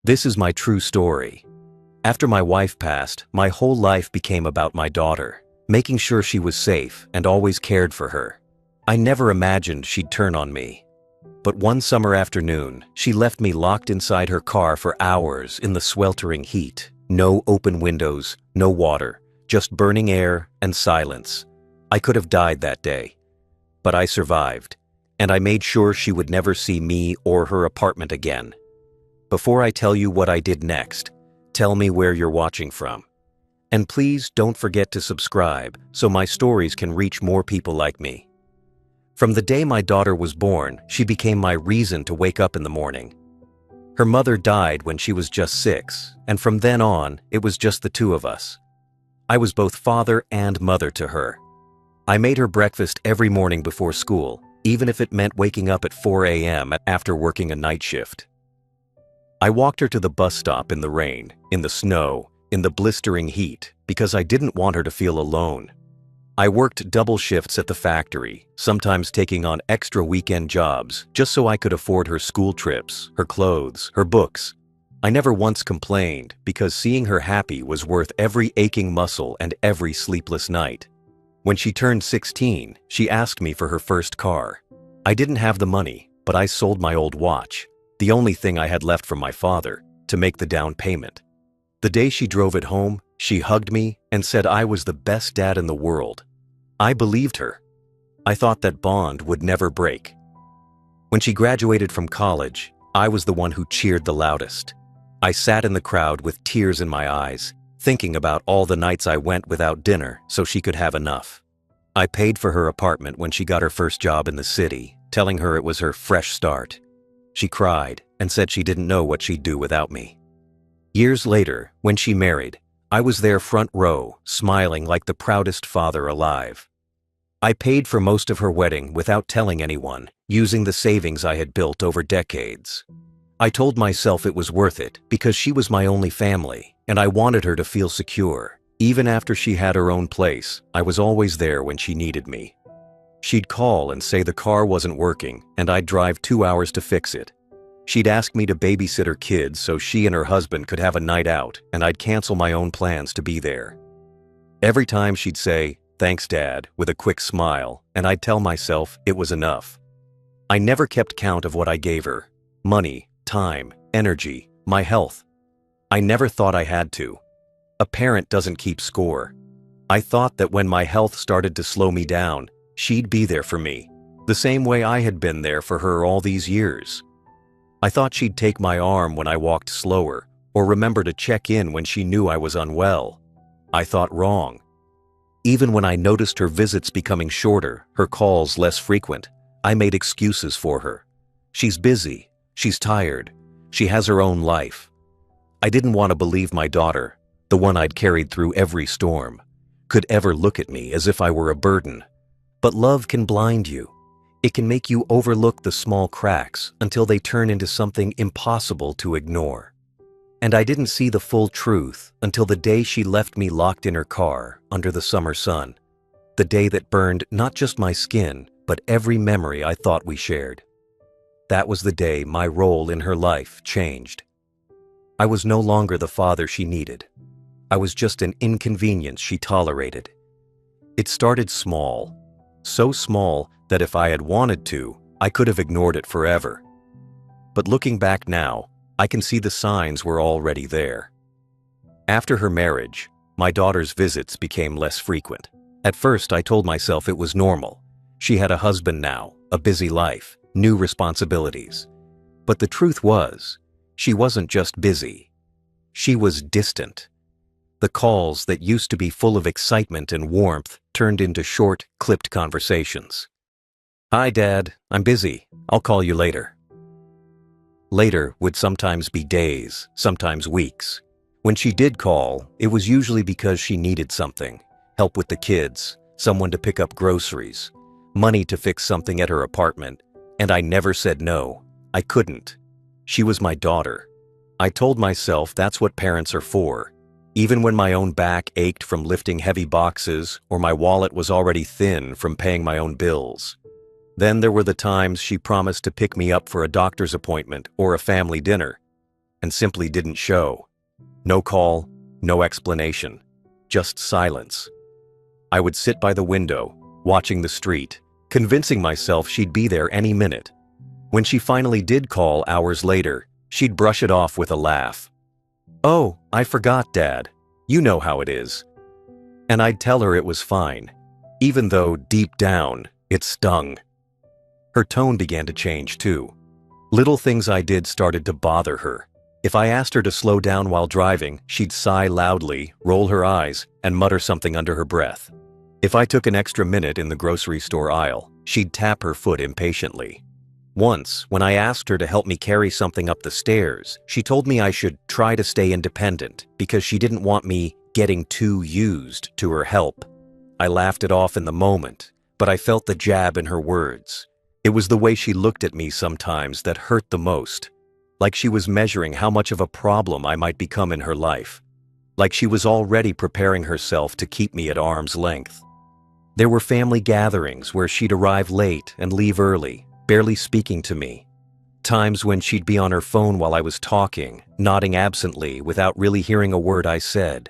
This is my true story. After my wife passed, my whole life became about my daughter, making sure she was safe and always cared for her. I never imagined she'd turn on me. But one summer afternoon, she left me locked inside her car for hours in the sweltering heat. No open windows, no water, just burning air and silence. I could have died that day. But I survived, and I made sure she would never see me or her apartment again. Before I tell you what I did next, tell me where you're watching from. And please don't forget to subscribe so my stories can reach more people like me. From the day my daughter was born, she became my reason to wake up in the morning. Her mother died when she was just 6, and from then on, it was just the two of us. I was both father and mother to her. I made her breakfast every morning before school, even if it meant waking up at 4 a.m. after working a night shift. I walked her to the bus stop in the rain, in the snow, in the blistering heat, because I didn't want her to feel alone. I worked double shifts at the factory, sometimes taking on extra weekend jobs, just so I could afford her school trips, her clothes, her books. I never once complained, because seeing her happy was worth every aching muscle and every sleepless night. When she turned 16, she asked me for her first car. I didn't have the money, but I sold my old watch, the only thing I had left from my father, to make the down payment. The day she drove it home, she hugged me and said I was the best dad in the world. I believed her. I thought that bond would never break. When she graduated from college, I was the one who cheered the loudest. I sat in the crowd with tears in my eyes, thinking about all the nights I went without dinner so she could have enough. I paid for her apartment when she got her first job in the city, telling her it was her fresh start. She cried and said she didn't know what she'd do without me. Years later, when she married, I was there front row, smiling like the proudest father alive. I paid for most of her wedding without telling anyone, using the savings I had built over decades. I told myself it was worth it because she was my only family, and I wanted her to feel secure. Even after she had her own place, I was always there when she needed me. She'd call and say the car wasn't working, and I'd drive 2 hours to fix it. She'd ask me to babysit her kids so she and her husband could have a night out, and I'd cancel my own plans to be there. Every time she'd say, "Thanks, Dad," with a quick smile, and I'd tell myself it was enough. I never kept count of what I gave her. Money, time, energy, my health. I never thought I had to. A parent doesn't keep score. I thought that when my health started to slow me down, she'd be there for me, the same way I had been there for her all these years. I thought she'd take my arm when I walked slower, or remember to check in when she knew I was unwell. I thought wrong. Even when I noticed her visits becoming shorter, her calls less frequent, I made excuses for her. She's busy, she's tired, she has her own life. I didn't want to believe my daughter, the one I'd carried through every storm, could ever look at me as if I were a burden. But love can blind you. It can make you overlook the small cracks until they turn into something impossible to ignore. And I didn't see the full truth until the day she left me locked in her car under the summer sun. The day that burned not just my skin, but every memory I thought we shared. That was the day my role in her life changed. I was no longer the father she needed. I was just an inconvenience she tolerated. It started small. So small that if I had wanted to, I could have ignored it forever. But looking back now, I can see the signs were already there. After her marriage, my daughter's visits became less frequent. At first, I told myself it was normal. She had a husband now, a busy life, new responsibilities. But the truth was, she wasn't just busy. She was distant. The calls that used to be full of excitement and warmth turned into short, clipped conversations. "Hi, Dad, I'm busy. I'll call you later." Later would sometimes be days, sometimes weeks. When she did call, it was usually because she needed something: help with the kids, someone to pick up groceries, money to fix something at her apartment, and I never said no. I couldn't. She was my daughter. I told myself that's what parents are for. Even when my own back ached from lifting heavy boxes or my wallet was already thin from paying my own bills. Then there were the times she promised to pick me up for a doctor's appointment or a family dinner. and simply didn't show. No call, no explanation, just silence. I would sit by the window, watching the street, convincing myself she'd be there any minute. When she finally did call hours later, she'd brush it off with a laugh. "Oh, I forgot, Dad. You know how it is." And I'd tell her it was fine, even though deep down, it stung. Her tone began to change too. Little things I did started to bother her. If I asked her to slow down while driving, she'd sigh loudly, roll her eyes, and mutter something under her breath. If I took an extra minute in the grocery store aisle, she'd tap her foot impatiently. Once, when I asked her to help me carry something up the stairs, she told me I should try to stay independent because she didn't want me getting too used to her help. I laughed it off in the moment, but I felt the jab in her words. It was the way she looked at me sometimes that hurt the most, like she was measuring how much of a problem I might become in her life, like she was already preparing herself to keep me at arm's length. There were family gatherings where she'd arrive late and leave early, barely speaking to me. Times when she'd be on her phone while I was talking, nodding absently without really hearing a word I said.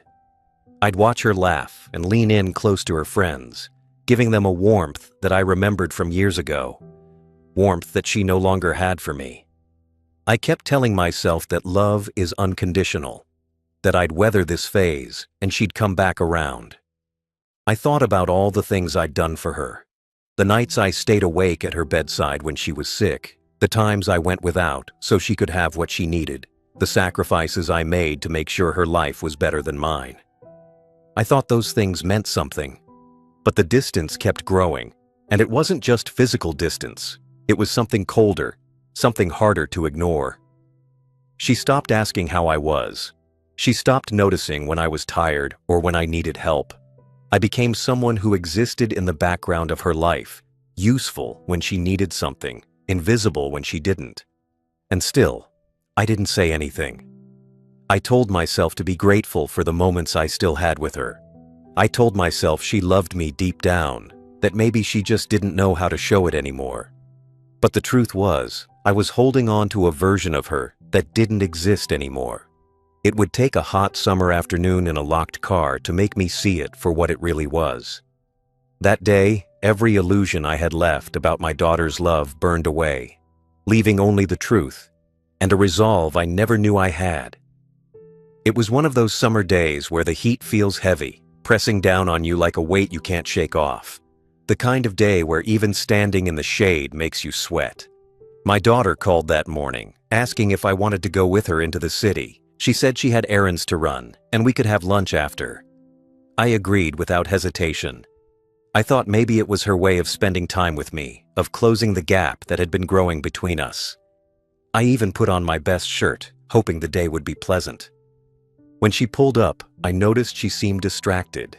I'd watch her laugh and lean in close to her friends, giving them a warmth that I remembered from years ago, warmth that she no longer had for me. I kept telling myself that love is unconditional, that I'd weather this phase and she'd come back around. I thought about all the things I'd done for her. The nights I stayed awake at her bedside when she was sick, the times I went without so she could have what she needed, the sacrifices I made to make sure her life was better than mine. I thought those things meant something, but the distance kept growing, and it wasn't just physical distance. It was something colder, something harder to ignore. She stopped asking how I was. She stopped noticing when I was tired or when I needed help. I became someone who existed in the background of her life, useful when she needed something, invisible when she didn't. And still, I didn't say anything. I told myself to be grateful for the moments I still had with her. I told myself she loved me deep down, that maybe she just didn't know how to show it anymore. But the truth was, I was holding on to a version of her that didn't exist anymore. It would take a hot summer afternoon in a locked car to make me see it for what it really was. That day, every illusion I had left about my daughter's love burned away, leaving only the truth, and a resolve I never knew I had. It was one of those summer days where the heat feels heavy, pressing down on you like a weight you can't shake off. The kind of day where even standing in the shade makes you sweat. My daughter called that morning, asking if I wanted to go with her into the city. She said she had errands to run, and we could have lunch after. I agreed without hesitation. I thought maybe it was her way of spending time with me, of closing the gap that had been growing between us. I even put on my best shirt, hoping the day would be pleasant. When she pulled up, I noticed she seemed distracted.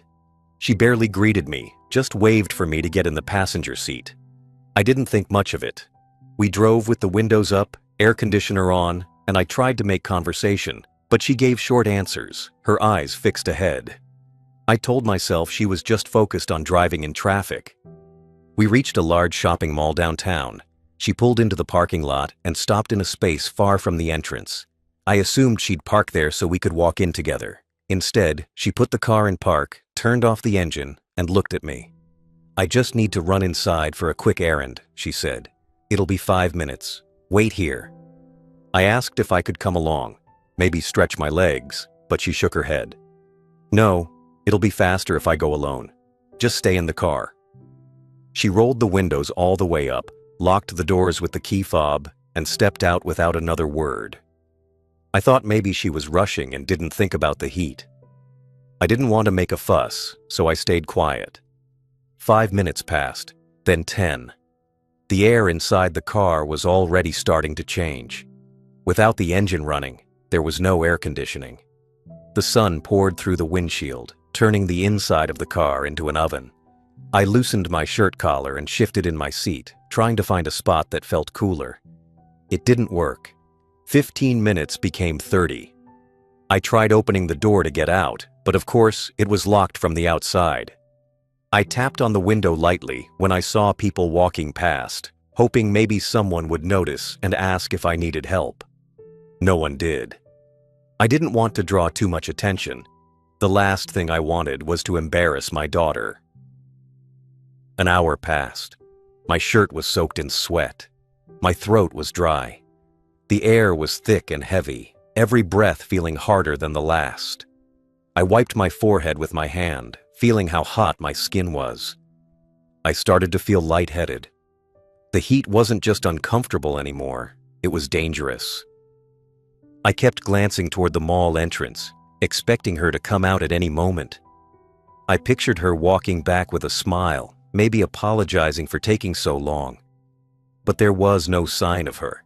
She barely greeted me, just waved for me to get in the passenger seat. I didn't think much of it. We drove with the windows up, air conditioner on, and I tried to make conversation, but she gave short answers, her eyes fixed ahead. I told myself she was just focused on driving in traffic. We reached a large shopping mall downtown. She pulled into the parking lot and stopped in a space far from the entrance. I assumed she'd park there so we could walk in together. Instead, she put the car in park, turned off the engine, and looked at me. "I just need to run inside for a quick errand," she said. "It'll be 5 minutes. Wait here." I asked if I could come along, maybe stretch my legs, but she shook her head. "No, it'll be faster if I go alone. Just stay in the car." She rolled the windows all the way up, locked the doors with the key fob, and stepped out without another word. I thought maybe she was rushing and didn't think about the heat. I didn't want to make a fuss, so I stayed quiet. 5 minutes passed, then 10. The air inside the car was already starting to change. Without the engine running, there was no air conditioning. The sun poured through the windshield, turning the inside of the car into an oven. I loosened my shirt collar and shifted in my seat, trying to find a spot that felt cooler. It didn't work. 15 minutes became 30. I tried opening the door to get out, but of course, it was locked from the outside. I tapped on the window lightly when I saw people walking past, hoping maybe someone would notice and ask if I needed help. No one did. I didn't want to draw too much attention. The last thing I wanted was to embarrass my daughter. An hour passed. My shirt was soaked in sweat. My throat was dry. The air was thick and heavy, every breath feeling harder than the last. I wiped my forehead with my hand, feeling how hot my skin was. I started to feel lightheaded. The heat wasn't just uncomfortable anymore, it was dangerous. I kept glancing toward the mall entrance, expecting her to come out at any moment. I pictured her walking back with a smile, maybe apologizing for taking so long. But there was no sign of her.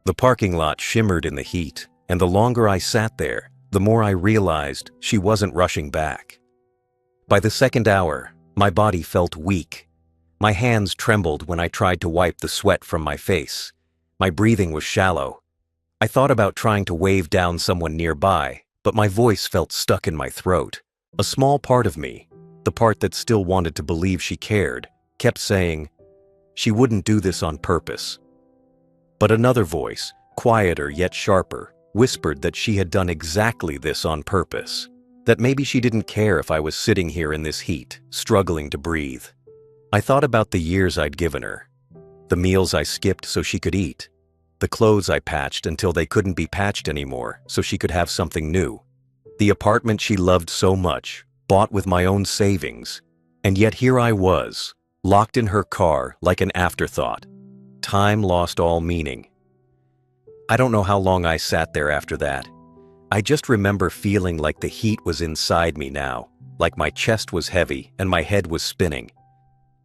The parking lot shimmered in the heat, and the longer I sat there, the more I realized she wasn't rushing back. By the second hour, my body felt weak. My hands trembled when I tried to wipe the sweat from my face. My breathing was shallow. I thought about trying to wave down someone nearby, but my voice felt stuck in my throat. A small part of me, the part that still wanted to believe she cared, kept saying, she wouldn't do this on purpose. But another voice, quieter yet sharper, whispered that she had done exactly this on purpose. That maybe she didn't care if I was sitting here in this heat, struggling to breathe. I thought about the years I'd given her. The meals I skipped so she could eat. The clothes I patched until they couldn't be patched anymore so she could have something new. The apartment she loved so much, bought with my own savings. And yet here I was, locked in her car like an afterthought. Time lost all meaning. I don't know how long I sat there after that. I just remember feeling like the heat was inside me now, like my chest was heavy and my head was spinning.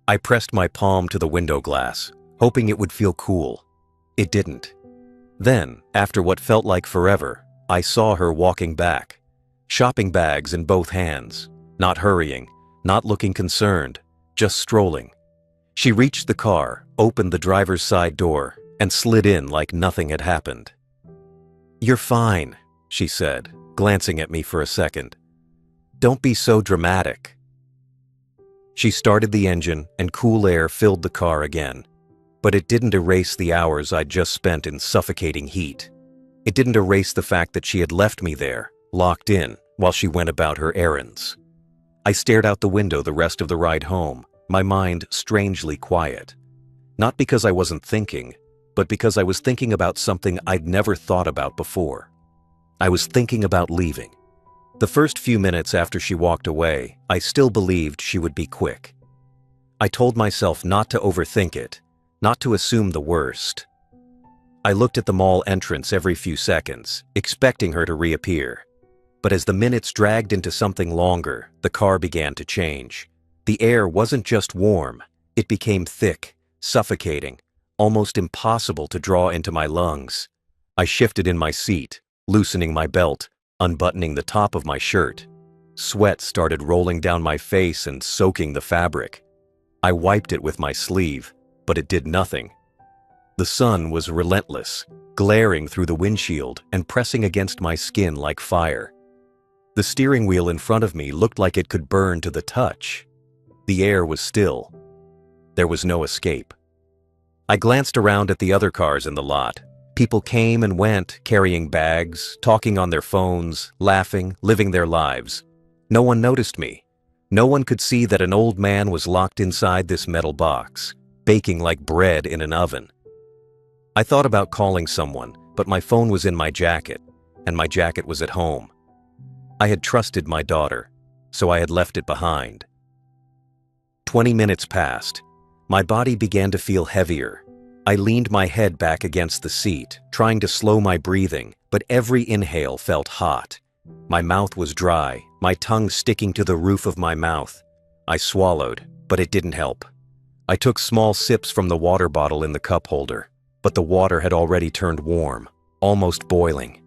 I pressed my palm to the window glass, hoping it would feel cool. It didn't. Then, after what felt like forever, I saw her walking back, shopping bags in both hands, not hurrying, not looking concerned, just strolling. She reached the car, opened the driver's side door, and slid in like nothing had happened. "You're fine," she said, glancing at me for a second. "Don't be so dramatic." She started the engine and cool air filled the car again. But it didn't erase the hours I'd just spent in suffocating heat. It didn't erase the fact that she had left me there, locked in, while she went about her errands. I stared out the window the rest of the ride home, my mind strangely quiet. Not because I wasn't thinking, but because I was thinking about something I'd never thought about before. I was thinking about leaving. The first few minutes after she walked away, I still believed she would be quick. I told myself not to overthink it, not to assume the worst. I looked at the mall entrance every few seconds, expecting her to reappear. But as the minutes dragged into something longer, the car began to change. The air wasn't just warm, it became thick, suffocating, almost impossible to draw into my lungs. I shifted in my seat, loosening my belt, unbuttoning the top of my shirt. Sweat started rolling down my face and soaking the fabric. I wiped it with my sleeve, but it did nothing. The sun was relentless, glaring through the windshield and pressing against my skin like fire. The steering wheel in front of me looked like it could burn to the touch. The air was still. There was no escape. I glanced around at the other cars in the lot. People came and went, carrying bags, talking on their phones, laughing, living their lives. No one noticed me. No one could see that an old man was locked inside this metal box, baking like bread in an oven. I thought about calling someone, but my phone was in my jacket, and my jacket was at home. I had trusted my daughter, so I had left it behind. 20 minutes passed. My body began to feel heavier. I leaned my head back against the seat, trying to slow my breathing, but every inhale felt hot. My mouth was dry, my tongue sticking to the roof of my mouth. I swallowed, but it didn't help. I took small sips from the water bottle in the cup holder, but the water had already turned warm, almost boiling.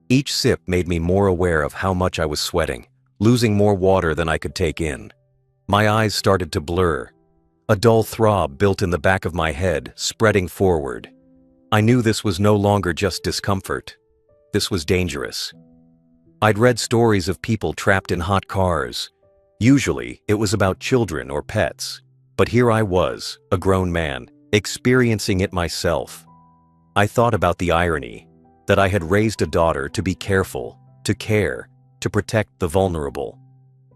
Each sip made me more aware of how much I was sweating, losing more water than I could take in. My eyes started to blur. A dull throb built in the back of my head, spreading forward. I knew this was no longer just discomfort. This was dangerous. I'd read stories of people trapped in hot cars. Usually, it was about children or pets. But here I was, a grown man, experiencing it myself. I thought about the irony. that I had raised a daughter to be careful, to care, to protect the vulnerable.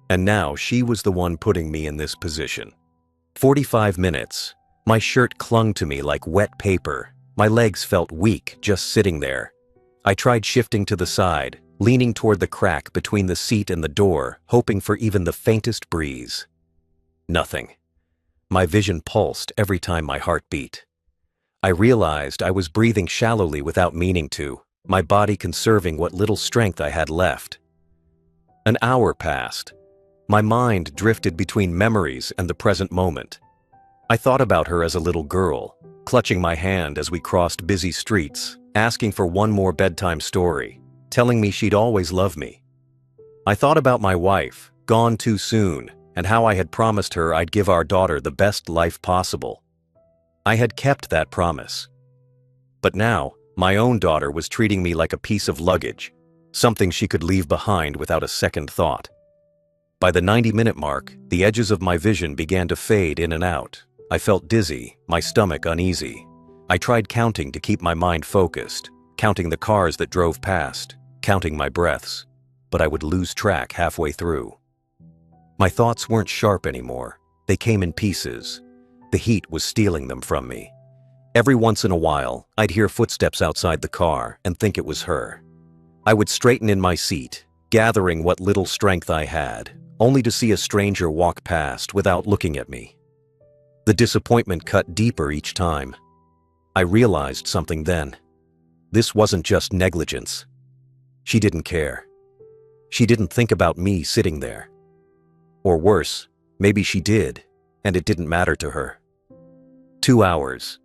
And now she was the one putting me in this position. 45 minutes. My shirt clung to me like wet paper. My legs felt weak just sitting there. I tried shifting to the side, leaning toward the crack between the seat and the door, hoping for even the faintest breeze. Nothing. My vision pulsed every time my heart beat. I realized I was breathing shallowly without meaning to, my body conserving what little strength I had left. An hour passed. My mind drifted between memories and the present moment. I thought about her as a little girl, clutching my hand as we crossed busy streets, asking for one more bedtime story, telling me she'd always love me. I thought about my wife, gone too soon, and how I had promised her I'd give our daughter the best life possible. I had kept that promise. But now, my own daughter was treating me like a piece of luggage, something she could leave behind without a second thought. By the 90-minute mark, the edges of my vision began to fade in and out. I felt dizzy, my stomach uneasy. I tried counting to keep my mind focused, counting the cars that drove past, counting my breaths, but I would lose track halfway through. My thoughts weren't sharp anymore. They came in pieces. The heat was stealing them from me. Every once in a while, I'd hear footsteps outside the car and think it was her. I would straighten in my seat, gathering what little strength I had, only to see a stranger walk past without looking at me. The disappointment cut deeper each time. I realized something then. This wasn't just negligence. She didn't care. She didn't think about me sitting there. Or worse, maybe she did, and it didn't matter to her. 2 hours.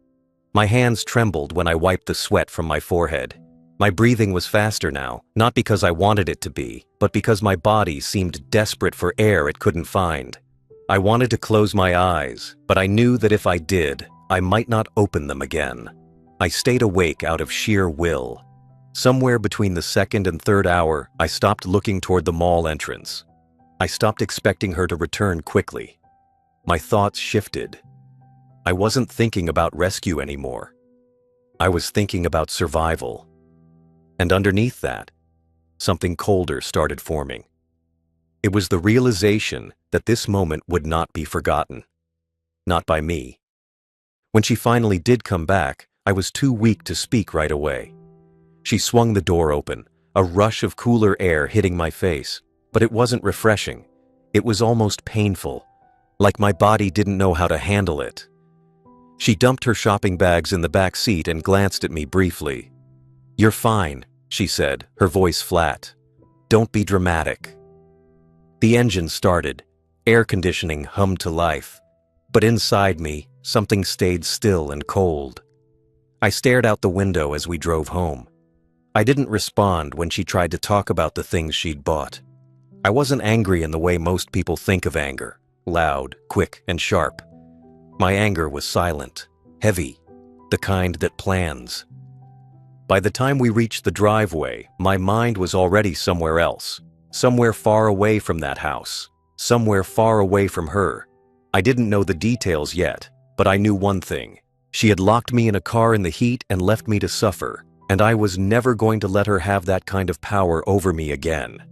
My hands trembled when I wiped the sweat from my forehead. My breathing was faster now, not because I wanted it to be, but because my body seemed desperate for air it couldn't find. I wanted to close my eyes, but I knew that if I did, I might not open them again. I stayed awake out of sheer will. Somewhere between the second and third hour, I stopped looking toward the mall entrance. I stopped expecting her to return quickly. My thoughts shifted. I wasn't thinking about rescue anymore. I was thinking about survival. And underneath that, something colder started forming. It was the realization that this moment would not be forgotten. Not by me. When she finally did come back, I was too weak to speak right away. She swung the door open, a rush of cooler air hitting my face, but it wasn't refreshing. It was almost painful, like my body didn't know how to handle it. She dumped her shopping bags in the back seat and glanced at me briefly. "You're fine," she said, her voice flat. "Don't be dramatic." The engine started. Air conditioning hummed to life. But inside me, something stayed still and cold. I stared out the window as we drove home. I didn't respond when she tried to talk about the things she'd bought. I wasn't angry in the way most people think of anger, loud, quick, and sharp. My anger was silent, heavy, the kind that plans. By the time we reached the driveway, my mind was already somewhere else, somewhere far away from that house, somewhere far away from her. I didn't know the details yet, but I knew one thing. She had locked me in a car in the heat and left me to suffer, and I was never going to let her have that kind of power over me again.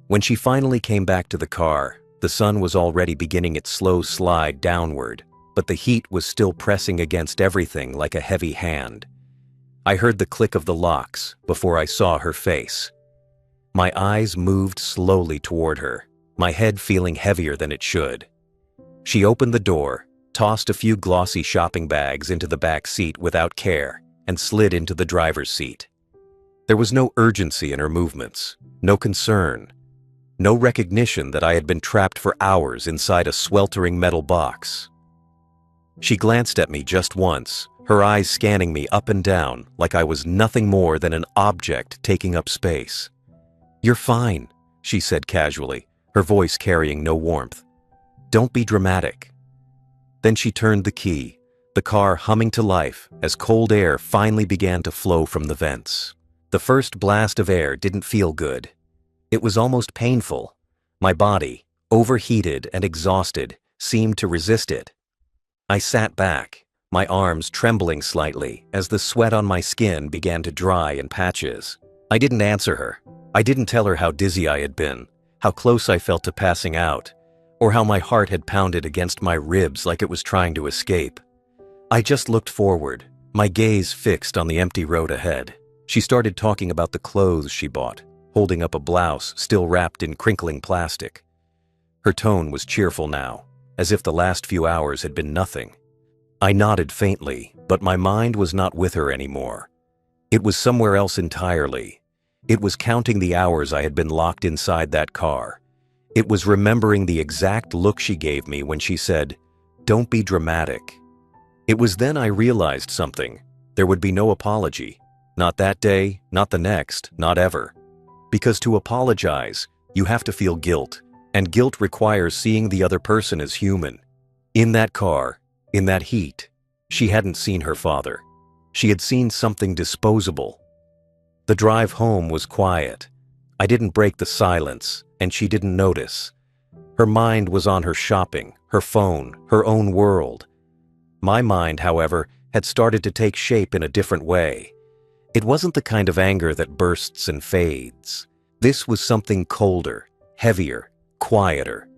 When she finally came back to the car, the sun was already beginning its slow slide downward, but the heat was still pressing against everything like a heavy hand. I heard the click of the locks before I saw her face. My eyes moved slowly toward her, my head feeling heavier than it should. She opened the door, tossed a few glossy shopping bags into the back seat without care, and slid into the driver's seat. There was no urgency in her movements, no concern, no recognition that I had been trapped for hours inside a sweltering metal box. She glanced at me just once, her eyes scanning me up and down like I was nothing more than an object taking up space. "You're fine," she said casually, her voice carrying no warmth. "Don't be dramatic." Then she turned the key, the car humming to life as cold air finally began to flow from the vents. The first blast of air didn't feel good. It was almost painful. My body, overheated and exhausted, seemed to resist it. I sat back, my arms trembling slightly as the sweat on my skin began to dry in patches. I didn't answer her. I didn't tell her how dizzy I had been, how close I felt to passing out, or how my heart had pounded against my ribs like it was trying to escape. I just looked forward, my gaze fixed on the empty road ahead. She started talking about the clothes she bought, holding up a blouse still wrapped in crinkling plastic. Her tone was cheerful now, as if the last few hours had been nothing. I nodded faintly, but my mind was not with her anymore. It was somewhere else entirely. It was counting the hours I had been locked inside that car. It was remembering the exact look she gave me when she said, "Don't be dramatic." It was then I realized something. There would be no apology. Not that day, not the next, not ever. Because to apologize, you have to feel guilt, and guilt requires seeing the other person as human. In that car, in that heat, she hadn't seen her father. She had seen something disposable. The drive home was quiet. I didn't break the silence, and she didn't notice. Her mind was on her shopping, her phone, her own world. My mind, however, had started to take shape in a different way. It wasn't the kind of anger that bursts and fades. This was something colder, heavier, quieter.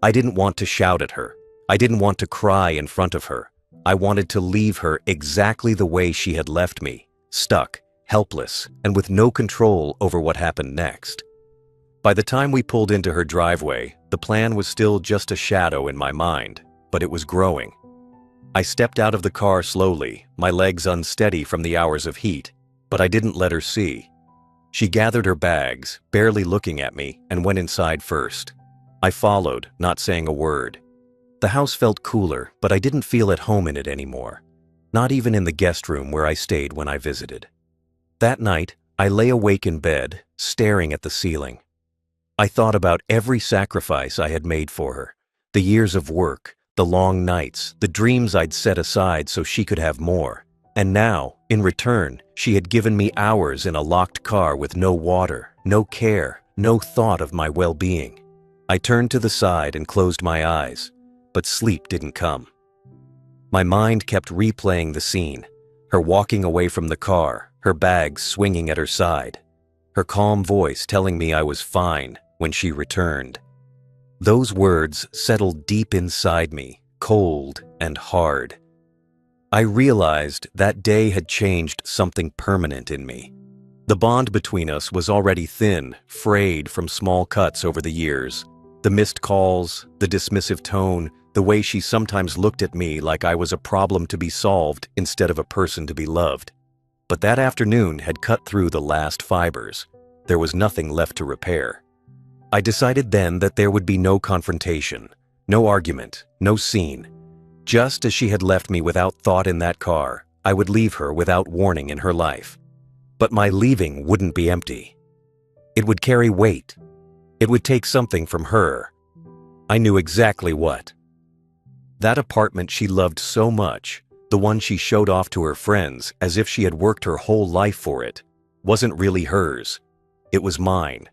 I didn't want to shout at her. I didn't want to cry in front of her. I wanted to leave her exactly the way she had left me, stuck, helpless, and with no control over what happened next. By the time we pulled into her driveway, the plan was still just a shadow in my mind, but it was growing. I stepped out of the car slowly, my legs unsteady from the hours of heat, but I didn't let her see. She gathered her bags, barely looking at me, and went inside first. I followed, not saying a word. The house felt cooler, but I didn't feel at home in it anymore. Not even in the guest room where I stayed when I visited. That night, I lay awake in bed, staring at the ceiling. I thought about every sacrifice I had made for her, the years of work, the long nights, the dreams I'd set aside so she could have more. And now, in return, she had given me hours in a locked car with no water, no care, no thought of my well-being. I turned to the side and closed my eyes, but sleep didn't come. My mind kept replaying the scene, her walking away from the car, her bags swinging at her side, her calm voice telling me I was fine when she returned. Those words settled deep inside me, cold and hard. I realized that day had changed something permanent in me. The bond between us was already thin, frayed from small cuts over the years. The missed calls, the dismissive tone, the way she sometimes looked at me like I was a problem to be solved instead of a person to be loved. But that afternoon had cut through the last fibers. There was nothing left to repair. I decided then that there would be no confrontation, no argument, no scene. Just as she had left me without thought in that car, I would leave her without warning in her life. But my leaving wouldn't be empty. It would carry weight. It would take something from her. I knew exactly what. That apartment she loved so much, the one she showed off to her friends as if she had worked her whole life for it, wasn't really hers. It was mine.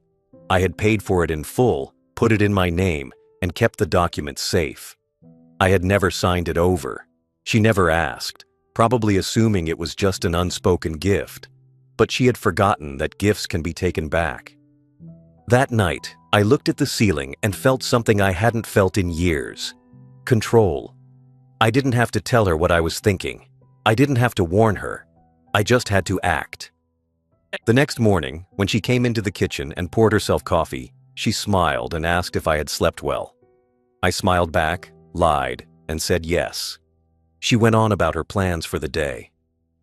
I had paid for it in full, put it in my name, and kept the documents safe. I had never signed it over. She never asked, probably assuming it was just an unspoken gift. But she had forgotten that gifts can be taken back. That night, I looked at the ceiling and felt something I hadn't felt in years. Control. I didn't have to tell her what I was thinking. I didn't have to warn her. I just had to act. The next morning, when she came into the kitchen and poured herself coffee, she smiled and asked if I had slept well. I smiled back, lied, and said yes. She went on about her plans for the day.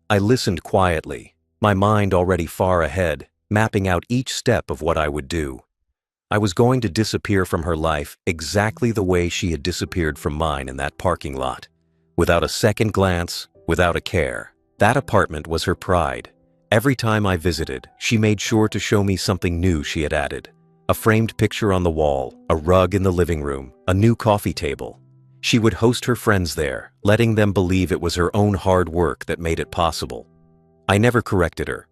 I listened quietly, my mind already far ahead, mapping out each step of what I would do. I was going to disappear from her life exactly the way she had disappeared from mine in that parking lot. Without a second glance, without a care. That apartment was her pride. Every time I visited, she made sure to show me something new she had added. A framed picture on the wall, a rug in the living room, a new coffee table. She would host her friends there, letting them believe it was her own hard work that made it possible. I never corrected her.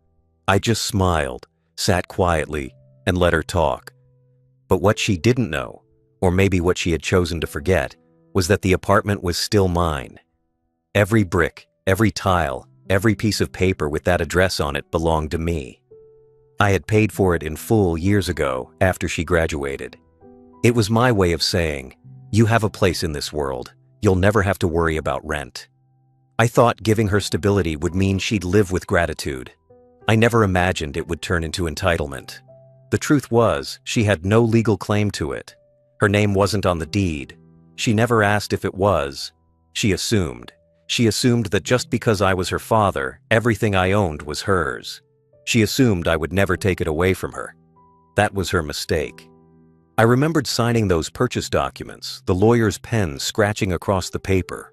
I just smiled, sat quietly, and let her talk. But what she didn't know, or maybe what she had chosen to forget, was that the apartment was still mine. Every brick, every tile, every piece of paper with that address on it belonged to me. I had paid for it in full years ago after she graduated. It was my way of saying, "You have a place in this world. You'll never have to worry about rent." I thought giving her stability would mean she'd live with gratitude. I never imagined it would turn into entitlement. The truth was, she had no legal claim to it. Her name wasn't on the deed. She never asked if it was. She assumed. She assumed that just because I was her father, everything I owned was hers. She assumed I would never take it away from her. That was her mistake. I remembered signing those purchase documents, the lawyer's pen scratching across the paper.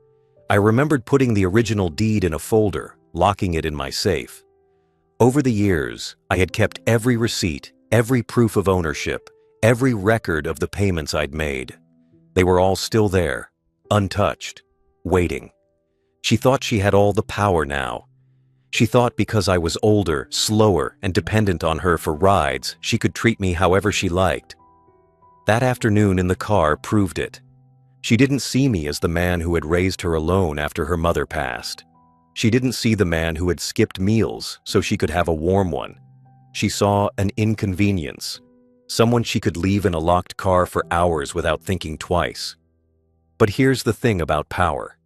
I remembered putting the original deed in a folder, locking it in my safe. Over the years, I had kept every receipt, every proof of ownership, every record of the payments I'd made. They were all still there, untouched, waiting. She thought she had all the power now. She thought because I was older, slower, and dependent on her for rides, she could treat me however she liked. That afternoon in the car proved it. She didn't see me as the man who had raised her alone after her mother passed. She didn't see the man who had skipped meals so she could have a warm one. She saw an inconvenience, someone she could leave in a locked car for hours without thinking twice. But here's the thing about power.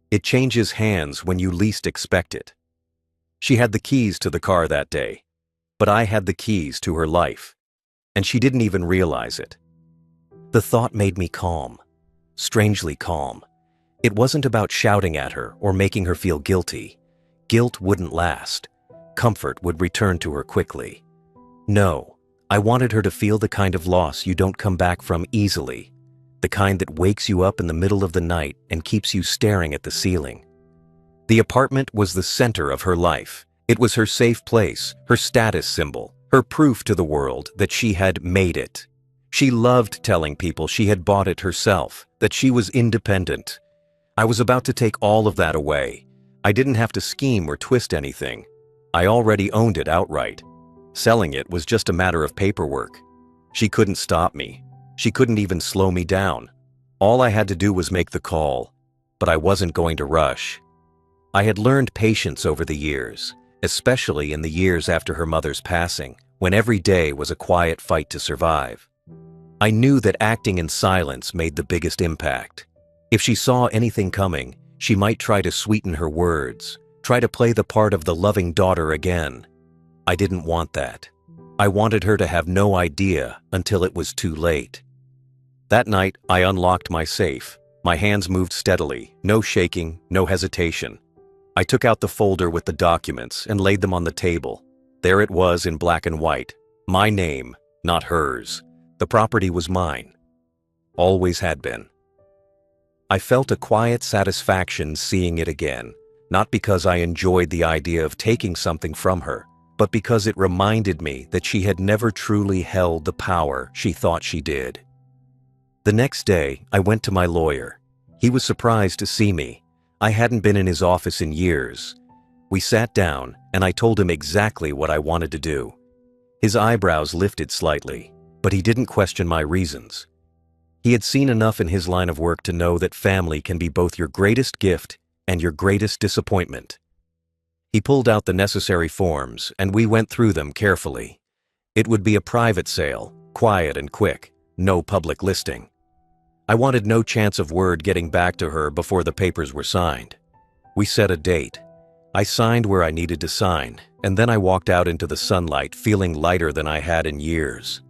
It changes hands when you least expect it. She had the keys to the car that day, but I had the keys to her life, and she didn't even realize it. The thought made me calm, strangely calm. It wasn't about shouting at her or making her feel guilty. Guilt wouldn't last. Comfort would return to her quickly. No, I wanted her to feel the kind of loss you don't come back from easily, the kind that wakes you up in the middle of the night and keeps you staring at the ceiling. The apartment was the center of her life. It was her safe place, her status symbol, her proof to the world that she had made it. She loved telling people she had bought it herself, that she was independent. I was about to take all of that away. I didn't have to scheme or twist anything. I already owned it outright. Selling it was just a matter of paperwork. She couldn't stop me. She couldn't even slow me down. All I had to do was make the call, but I wasn't going to rush. I had learned patience over the years, especially in the years after her mother's passing, when every day was a quiet fight to survive. I knew that acting in silence made the biggest impact. If she saw anything coming, she might try to sweeten her words, try to play the part of the loving daughter again. I didn't want that. I wanted her to have no idea until it was too late. That night, I unlocked my safe. My hands moved steadily, no shaking, no hesitation. I took out the folder with the documents and laid them on the table. There it was in black and white. My name, not hers. The property was mine. Always had been. I felt a quiet satisfaction seeing it again, not because I enjoyed the idea of taking something from her, but because it reminded me that she had never truly held the power she thought she did. The next day, I went to my lawyer. He was surprised to see me. I hadn't been in his office in years. We sat down, and I told him exactly what I wanted to do. His eyebrows lifted slightly, but he didn't question my reasons. He had seen enough in his line of work to know that family can be both your greatest gift and your greatest disappointment. He pulled out the necessary forms, and we went through them carefully. It would be a private sale, quiet and quick, no public listing. I wanted no chance of word getting back to her before the papers were signed. We set a date. I signed where I needed to sign, and then I walked out into the sunlight feeling lighter than I had in years.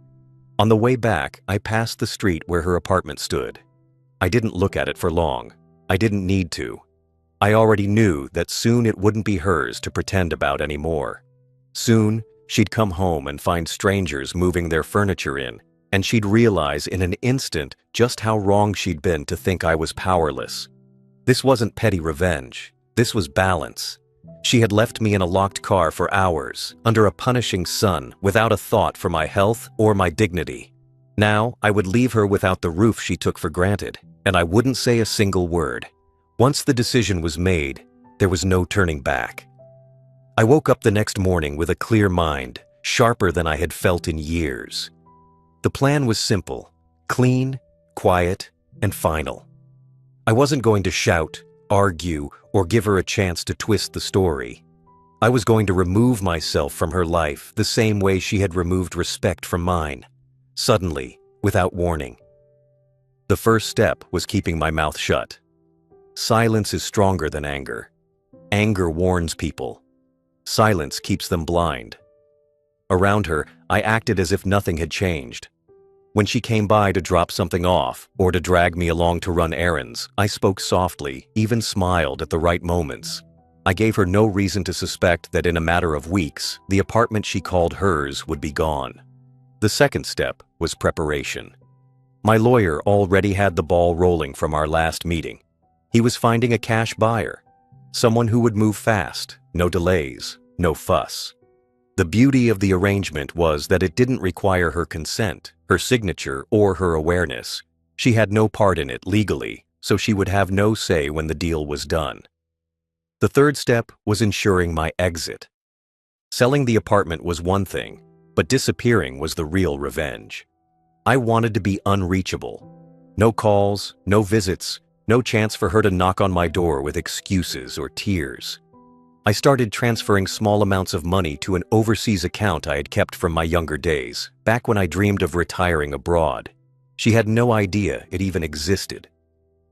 On the way back, I passed the street where her apartment stood. I didn't look at it for long. I didn't need to. I already knew that soon it wouldn't be hers to pretend about anymore. Soon, she'd come home and find strangers moving their furniture in, and she'd realize in an instant just how wrong she'd been to think I was powerless. This wasn't petty revenge. This was balance. She had left me in a locked car for hours, under a punishing sun, without a thought for my health or my dignity. Now, I would leave her without the roof she took for granted, and I wouldn't say a single word. Once the decision was made, there was no turning back. I woke up the next morning with a clear mind, sharper than I had felt in years. The plan was simple, clean, quiet, and final. I wasn't going to shout, argue, or give her a chance to twist the story. I was going to remove myself from her life the same way she had removed respect from mine. Suddenly, without warning. The first step was keeping my mouth shut. Silence is stronger than anger. Anger warns people. Silence keeps them blind. Around her, I acted as if nothing had changed. When she came by to drop something off or to drag me along to run errands, I spoke softly, even smiled at the right moments. I gave her no reason to suspect that in a matter of weeks, the apartment she called hers would be gone. The second step was preparation. My lawyer already had the ball rolling from our last meeting. He was finding a cash buyer, someone who would move fast, no delays, no fuss. The beauty of the arrangement was that it didn't require her consent, her signature, or her awareness. She had no part in it legally, so she would have no say when the deal was done. The third step was ensuring my exit. Selling the apartment was one thing, but disappearing was the real revenge. I wanted to be unreachable. No calls, no visits, no chance for her to knock on my door with excuses or tears. I started transferring small amounts of money to an overseas account I had kept from my younger days, back when I dreamed of retiring abroad. She had no idea it even existed.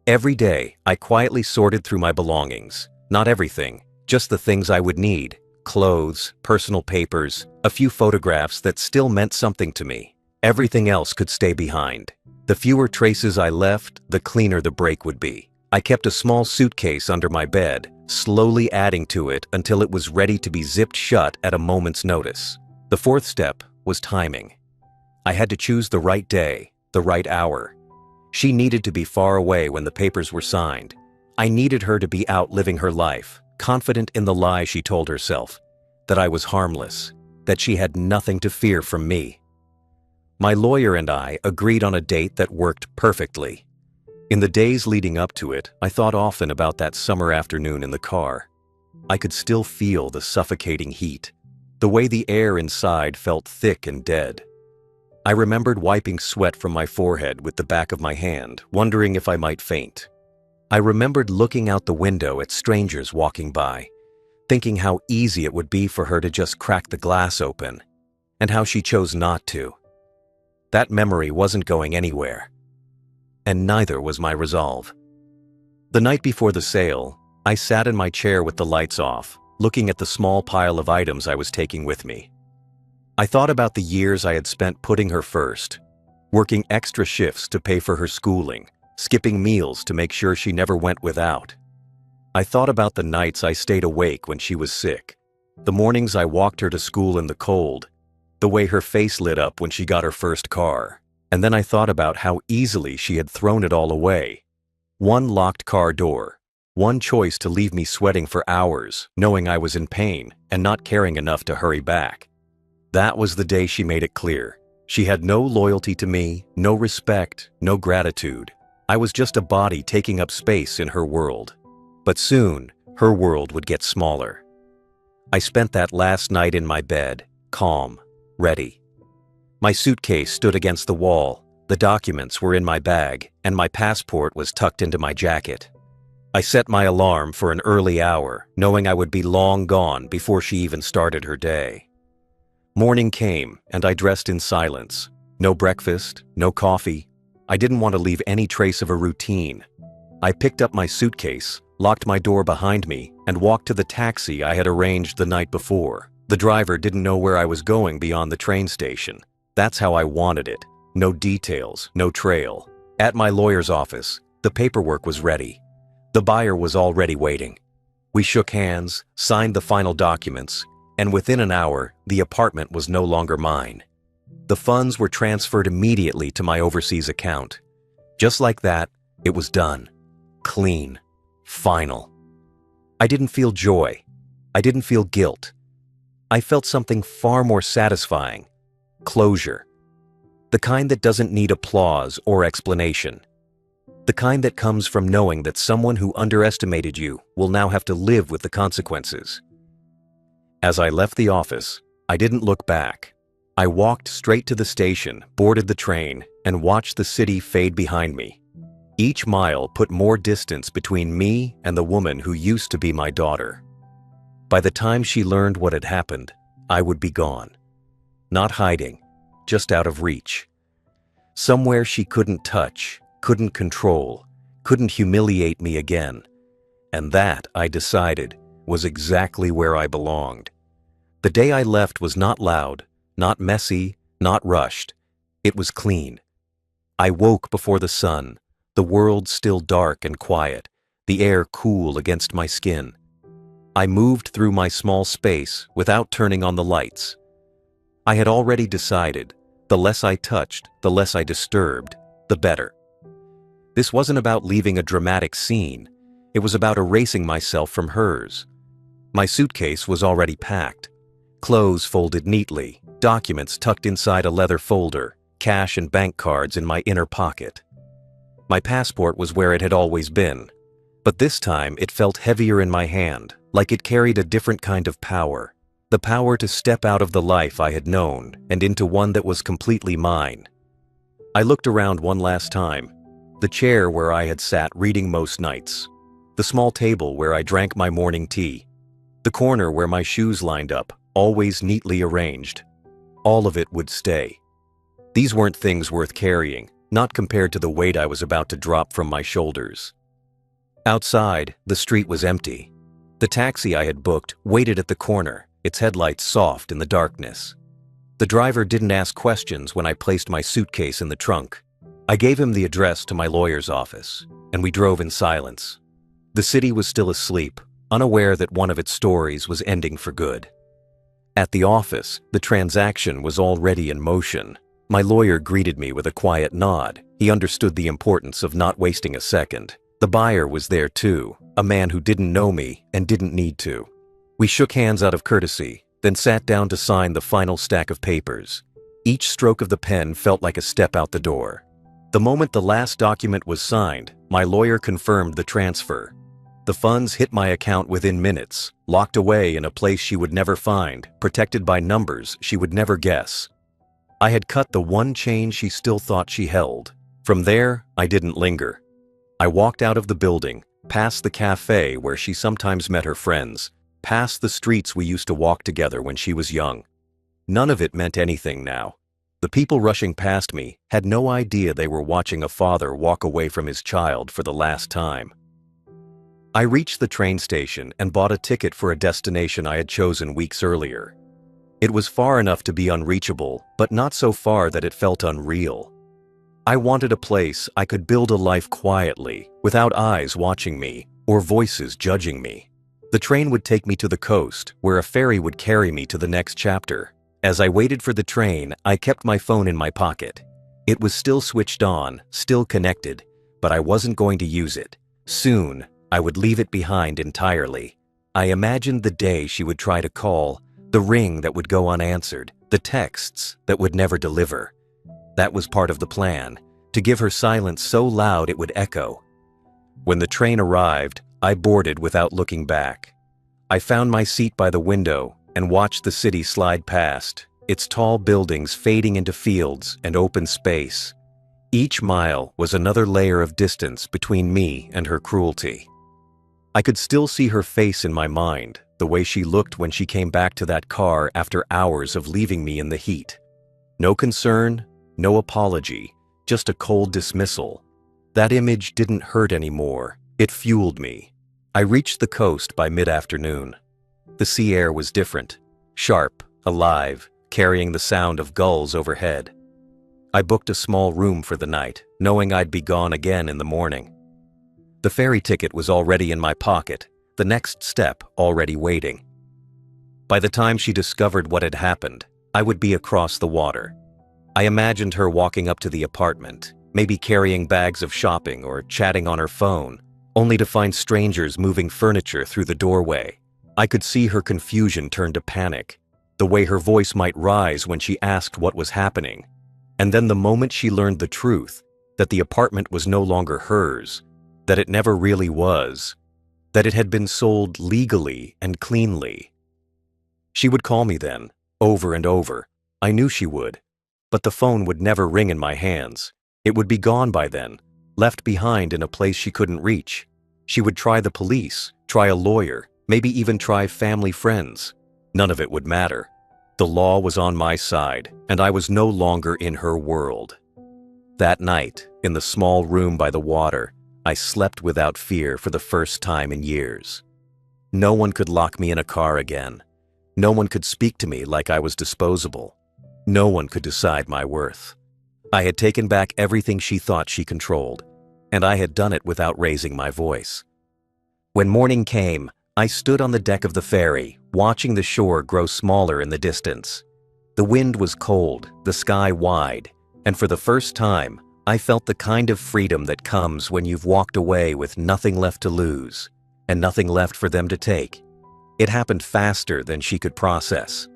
Every day, I quietly sorted through my belongings. Not everything, just the things I would need: clothes, personal papers, a few photographs that still meant something to me. Everything else could stay behind. The fewer traces I left, the cleaner the break would be. I kept a small suitcase under my bed, slowly adding to it until it was ready to be zipped shut at a moment's notice. The fourth step was timing. I had to choose the right day, the right hour. She needed to be far away when the papers were signed. I needed her to be out living her life, confident in the lie she told herself, that I was harmless, that she had nothing to fear from me. My lawyer and I agreed on a date that worked perfectly. In the days leading up to it, I thought often about that summer afternoon in the car. I could still feel the suffocating heat, the way the air inside felt thick and dead. I remembered wiping sweat from my forehead with the back of my hand, wondering if I might faint. I remembered looking out the window at strangers walking by, thinking how easy it would be for her to just crack the glass open, and how she chose not to. That memory wasn't going anywhere, and neither was my resolve. The night before the sale, I sat in my chair with the lights off, looking at the small pile of items I was taking with me. I thought about the years I had spent putting her first, working extra shifts to pay for her schooling, skipping meals to make sure she never went without. I thought about the nights I stayed awake when she was sick, the mornings I walked her to school in the cold, the way her face lit up when she got her first car. And then I thought about how easily she had thrown it all away. One locked car door, one choice to leave me sweating for hours, knowing I was in pain and not caring enough to hurry back. That was the day she made it clear. She had no loyalty to me, no respect, no gratitude. I was just a body taking up space in her world. But soon, her world would get smaller. I spent that last night in my bed, calm, ready. My suitcase stood against the wall, the documents were in my bag, and my passport was tucked into my jacket. I set my alarm for an early hour, knowing I would be long gone before she even started her day. Morning came, and I dressed in silence. No breakfast, no coffee. I didn't want to leave any trace of a routine. I picked up my suitcase, locked my door behind me, and walked to the taxi I had arranged the night before. The driver didn't know where I was going beyond the train station. That's how I wanted it. No details, no trail. At my lawyer's office, the paperwork was ready. The buyer was already waiting. We shook hands, signed the final documents, and within an hour, the apartment was no longer mine. The funds were transferred immediately to my overseas account. Just like that, it was done. Clean. Final. I didn't feel joy. I didn't feel guilt. I felt something far more satisfying. Closure. The kind that doesn't need applause or explanation. The kind that comes from knowing that someone who underestimated you will now have to live with the consequences. As I left the office, I didn't look back. I walked straight to the station, boarded the train, and watched the city fade behind me. Each mile put more distance between me and the woman who used to be my daughter. By the time she learned what had happened, I would be gone. Not hiding, just out of reach. Somewhere she couldn't touch, couldn't control, couldn't humiliate me again. And that, I decided, was exactly where I belonged. The day I left was not loud, not messy, not rushed. It was clean. I woke before the sun, the world still dark and quiet, the air cool against my skin. I moved through my small space without turning on the lights. I had already decided, the less I touched, the less I disturbed, the better. This wasn't about leaving a dramatic scene. It was about erasing myself from hers. My suitcase was already packed. Clothes folded neatly, documents tucked inside a leather folder, cash and bank cards in my inner pocket. My passport was where it had always been, but this time it felt heavier in my hand, like it carried a different kind of power. The power to step out of the life I had known and into one that was completely mine. I looked around one last time. The chair where I had sat reading most nights. The small table where I drank my morning tea. The corner where my shoes lined up, always neatly arranged. All of it would stay. These weren't things worth carrying, not compared to the weight I was about to drop from my shoulders. Outside, the street was empty. The taxi I had booked waited at the corner, its headlights soft in the darkness. The driver didn't ask questions when I placed my suitcase in the trunk. I gave him the address to my lawyer's office, and we drove in silence. The city was still asleep, unaware that one of its stories was ending for good. At the office, the transaction was already in motion. My lawyer greeted me with a quiet nod. He understood the importance of not wasting a second. The buyer was there too, a man who didn't know me and didn't need to. We shook hands out of courtesy, then sat down to sign the final stack of papers. Each stroke of the pen felt like a step out the door. The moment the last document was signed, my lawyer confirmed the transfer. The funds hit my account within minutes, locked away in a place she would never find, protected by numbers she would never guess. I had cut the one chain she still thought she held. From there, I didn't linger. I walked out of the building, past the cafe where she sometimes met her friends, past the streets we used to walk together when she was young. None of it meant anything now. The people rushing past me had no idea they were watching a father walk away from his child for the last time. I reached the train station and bought a ticket for a destination I had chosen weeks earlier. It was far enough to be unreachable, but not so far that it felt unreal. I wanted a place I could build a life quietly, without eyes watching me or voices judging me. The train would take me to the coast, where a ferry would carry me to the next chapter. As I waited for the train, I kept my phone in my pocket. It was still switched on, still connected, but I wasn't going to use it. Soon, I would leave it behind entirely. I imagined the day she would try to call, the ring that would go unanswered, the texts that would never deliver. That was part of the plan, to give her silence so loud it would echo. When the train arrived, I boarded without looking back. I found my seat by the window and watched the city slide past, its tall buildings fading into fields and open space. Each mile was another layer of distance between me and her cruelty. I could still see her face in my mind, the way she looked when she came back to that car after hours of leaving me in the heat. No concern, no apology, just a cold dismissal. That image didn't hurt anymore. It fueled me. I reached the coast by mid-afternoon. The sea air was different, sharp, alive, carrying the sound of gulls overhead. I booked a small room for the night, knowing I'd be gone again in the morning. The ferry ticket was already in my pocket, the next step already waiting. By the time she discovered what had happened, I would be across the water. I imagined her walking up to the apartment, maybe carrying bags of shopping or chatting on her phone, only to find strangers moving furniture through the doorway. I could see her confusion turn to panic, the way her voice might rise when she asked what was happening. And then the moment she learned the truth, that the apartment was no longer hers, that it never really was, that it had been sold legally and cleanly. She would call me then, over and over. I knew she would, but the phone would never ring in my hands. It would be gone by then, left behind in a place she couldn't reach. She would try the police, try a lawyer, maybe even try family friends. None of it would matter. The law was on my side, and I was no longer in her world. That night, in the small room by the water, I slept without fear for the first time in years. No one could lock me in a car again. No one could speak to me like I was disposable. No one could decide my worth. I had taken back everything she thought she controlled, and I had done it without raising my voice. When morning came, I stood on the deck of the ferry, watching the shore grow smaller in the distance. The wind was cold, the sky wide, and for the first time, I felt the kind of freedom that comes when you've walked away with nothing left to lose, and nothing left for them to take. It happened faster than she could process.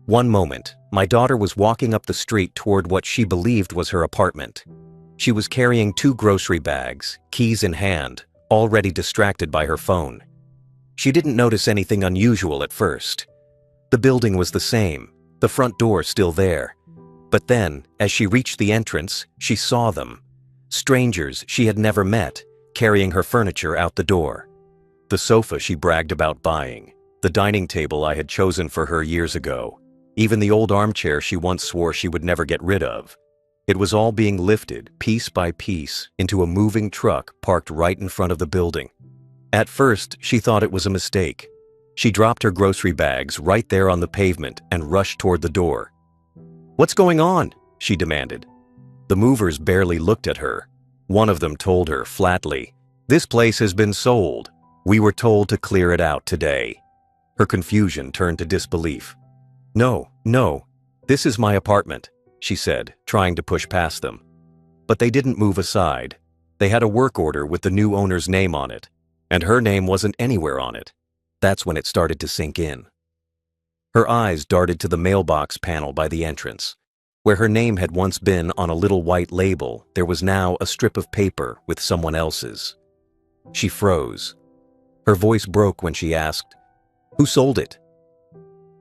One moment, my daughter was walking up the street toward what she believed was her apartment. She was carrying 2 grocery bags, keys in hand, already distracted by her phone. She didn't notice anything unusual at first. The building was the same, the front door still there. But then, as she reached the entrance, she saw them. Strangers she had never met, carrying her furniture out the door. The sofa she bragged about buying, the dining table I had chosen for her years ago, even the old armchair she once swore she would never get rid of. It was all being lifted, piece by piece, into a moving truck parked right in front of the building. At first, she thought it was a mistake. She dropped her grocery bags right there on the pavement and rushed toward the door. "What's going on?" she demanded. The movers barely looked at her. One of them told her flatly, "This place has been sold. We were told to clear it out today." Her confusion turned to disbelief. No, this is my apartment," she said, trying to push past them. But they didn't move aside. They had a work order with the new owner's name on it, and her name wasn't anywhere on it. That's when it started to sink in. Her eyes darted to the mailbox panel by the entrance. Where her name had once been on a little white label, there was now a strip of paper with someone else's. She froze. Her voice broke when she asked, "Who sold it?"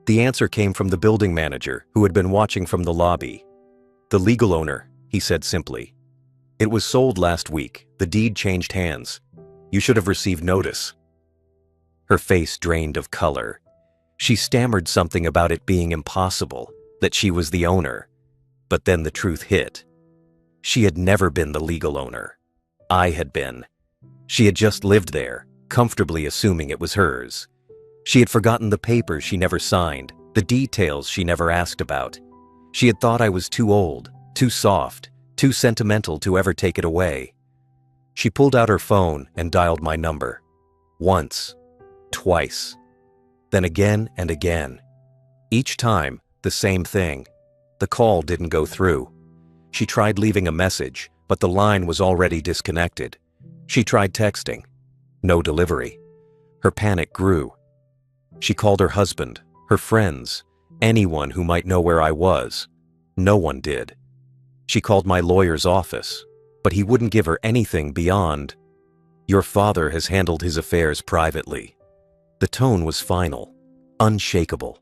The answer came from the building manager, who had been watching from the lobby. "The legal owner," he said simply. "It was sold last week. The deed changed hands. You should have received notice." Her face drained of color. She stammered something about it being impossible, that she was the owner. But then the truth hit. She had never been the legal owner. I had been. She had just lived there, comfortably assuming it was hers. She had forgotten the papers she never signed, the details she never asked about. She had thought I was too old, too soft, too sentimental to ever take it away. She pulled out her phone and dialed my number. Once, twice, then again and again. Each time, the same thing. The call didn't go through. She tried leaving a message, but the line was already disconnected. She tried texting. No delivery. Her panic grew. She called her husband, her friends, anyone who might know where I was. No one did. She called my lawyer's office, but he wouldn't give her anything beyond, "Your father has handled his affairs privately." The tone was final, unshakable.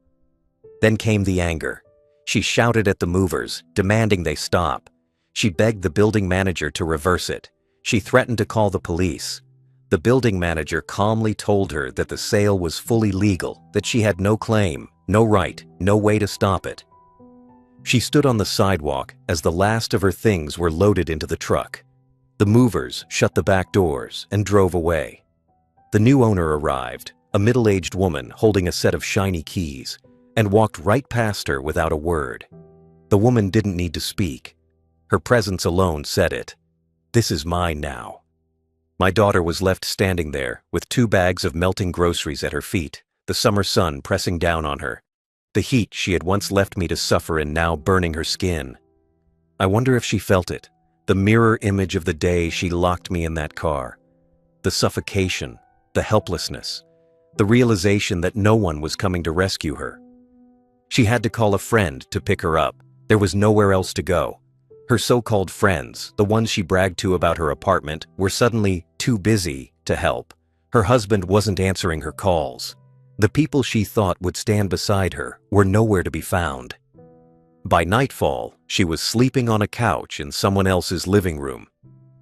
Then came the anger. She shouted at the movers, demanding they stop. She begged the building manager to reverse it. She threatened to call the police. The building manager calmly told her that the sale was fully legal, that she had no claim, no right, no way to stop it. She stood on the sidewalk as the last of her things were loaded into the truck. The movers shut the back doors and drove away. The new owner arrived, a middle-aged woman holding a set of shiny keys, and walked right past her without a word. The woman didn't need to speak. Her presence alone said it. This is mine now. My daughter was left standing there, with 2 bags of melting groceries at her feet, the summer sun pressing down on her. The heat she had once left me to suffer in now burning her skin. I wonder if she felt it, the mirror image of the day she locked me in that car. The suffocation, the helplessness, the realization that no one was coming to rescue her. She had to call a friend to pick her up. There was nowhere else to go. Her so-called friends, the ones she bragged to about her apartment, were suddenly too busy to help. Her husband wasn't answering her calls. The people she thought would stand beside her were nowhere to be found. By nightfall, she was sleeping on a couch in someone else's living room.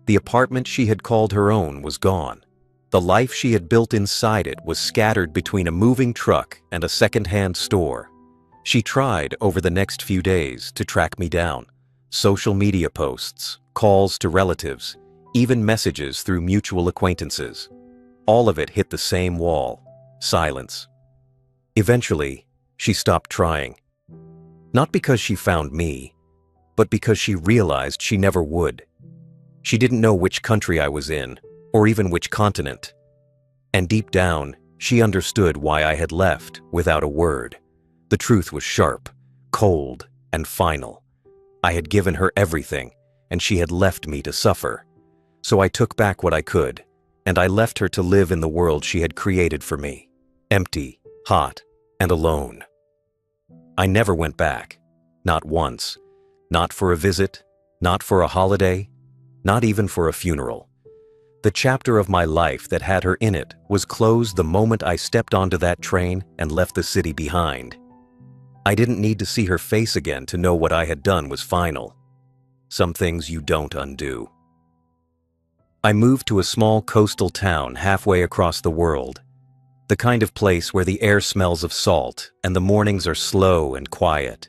The apartment she had called her own was gone. The life she had built inside it was scattered between a moving truck and a second-hand store. She tried over the next few days to track me down. Social media posts, calls to relatives, even messages through mutual acquaintances. All of it hit the same wall: silence. Eventually, she stopped trying. Not because she found me, but because she realized she never would. She didn't know which country I was in, or even which continent. And deep down, she understood why I had left without a word. The truth was sharp, cold, and final. I had given her everything, and she had left me to suffer. So I took back what I could, and I left her to live in the world she had created for me. Empty, hot, and alone. I never went back. Not once. Not for a visit, not for a holiday, not even for a funeral. The chapter of my life that had her in it was closed the moment I stepped onto that train and left the city behind. I didn't need to see her face again to know what I had done was final. Some things you don't undo. I moved to a small coastal town halfway across the world. The kind of place where the air smells of salt and the mornings are slow and quiet.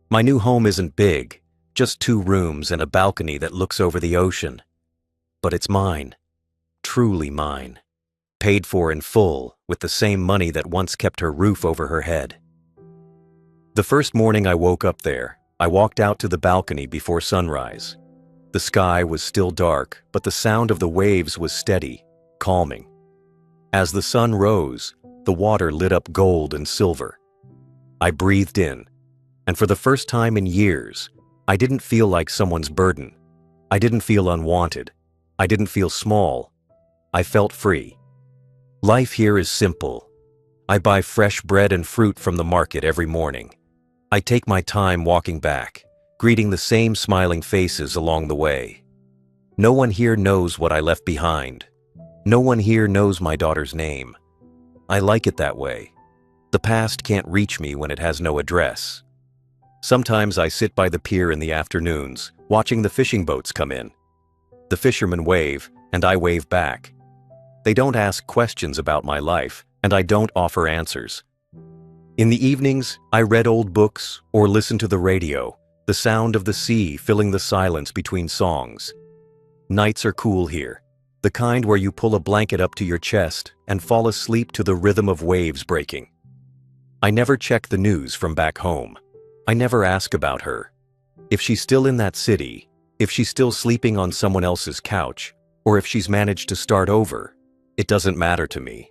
My new home isn't big, just 2 rooms and a balcony that looks over the ocean. But it's mine. Truly mine. Paid for in full with the same money that once kept her roof over her head. The first morning I woke up there, I walked out to the balcony before sunrise. The sky was still dark, but the sound of the waves was steady, calming. As the sun rose, the water lit up gold and silver. I breathed in, and for the first time in years, I didn't feel like someone's burden. I didn't feel unwanted. I didn't feel small. I felt free. Life here is simple. I buy fresh bread and fruit from the market every morning. I take my time walking back, greeting the same smiling faces along the way. No one here knows what I left behind. No one here knows my daughter's name. I like it that way. The past can't reach me when it has no address. Sometimes I sit by the pier in the afternoons, watching the fishing boats come in. The fishermen wave, and I wave back. They don't ask questions about my life, and I don't offer answers. In the evenings, I read old books or listened to the radio, the sound of the sea filling the silence between songs. Nights are cool here, the kind where you pull a blanket up to your chest and fall asleep to the rhythm of waves breaking. I never check the news from back home. I never ask about her. If she's still in that city, if she's still sleeping on someone else's couch, or if she's managed to start over, it doesn't matter to me.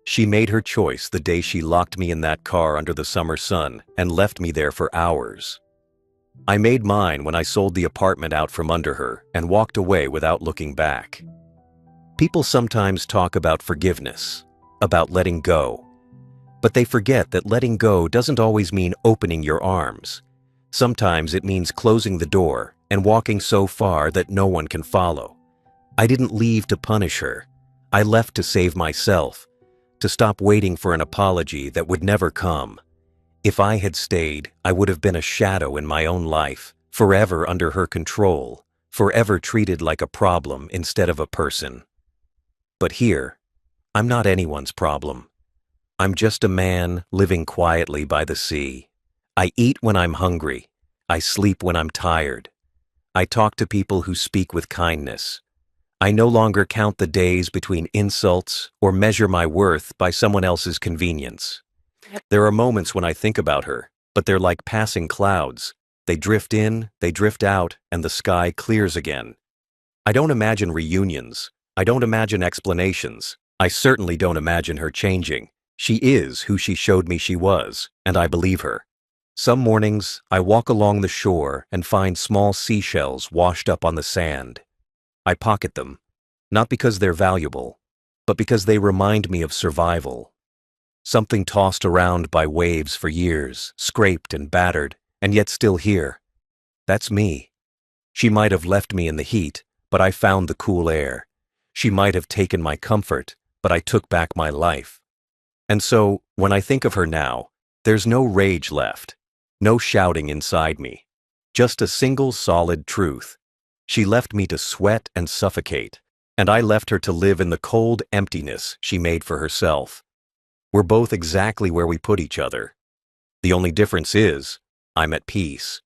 She made her choice the day she locked me in that car under the summer sun and left me there for hours. I made mine when I sold the apartment out from under her and walked away without looking back. People sometimes talk about forgiveness, about letting go. But they forget that letting go doesn't always mean opening your arms. Sometimes it means closing the door and walking so far that no one can follow. I didn't leave to punish her. I left to save myself, to stop waiting for an apology that would never come. If I had stayed, I would have been a shadow in my own life, forever under her control, forever treated like a problem instead of a person. But here, I'm not anyone's problem. I'm just a man living quietly by the sea. I eat when I'm hungry. I sleep when I'm tired. I talk to people who speak with kindness. I no longer count the days between insults or measure my worth by someone else's convenience. There are moments when I think about her, but they're like passing clouds. They drift in, they drift out, and the sky clears again. I don't imagine reunions. I don't imagine explanations. I certainly don't imagine her changing. She is who she showed me she was, and I believe her. Some mornings, I walk along the shore and find small seashells washed up on the sand. I pocket them, not because they're valuable, but because they remind me of survival. Something tossed around by waves for years, scraped and battered, and yet still here. That's me. She might have left me in the heat, but I found the cool air. She might have taken my comfort, but I took back my life. And so, when I think of her now, there's no rage left. No shouting inside me. Just a single solid truth. She left me to sweat and suffocate, and I left her to live in the cold emptiness she made for herself. We're both exactly where we put each other. The only difference is, I'm at peace.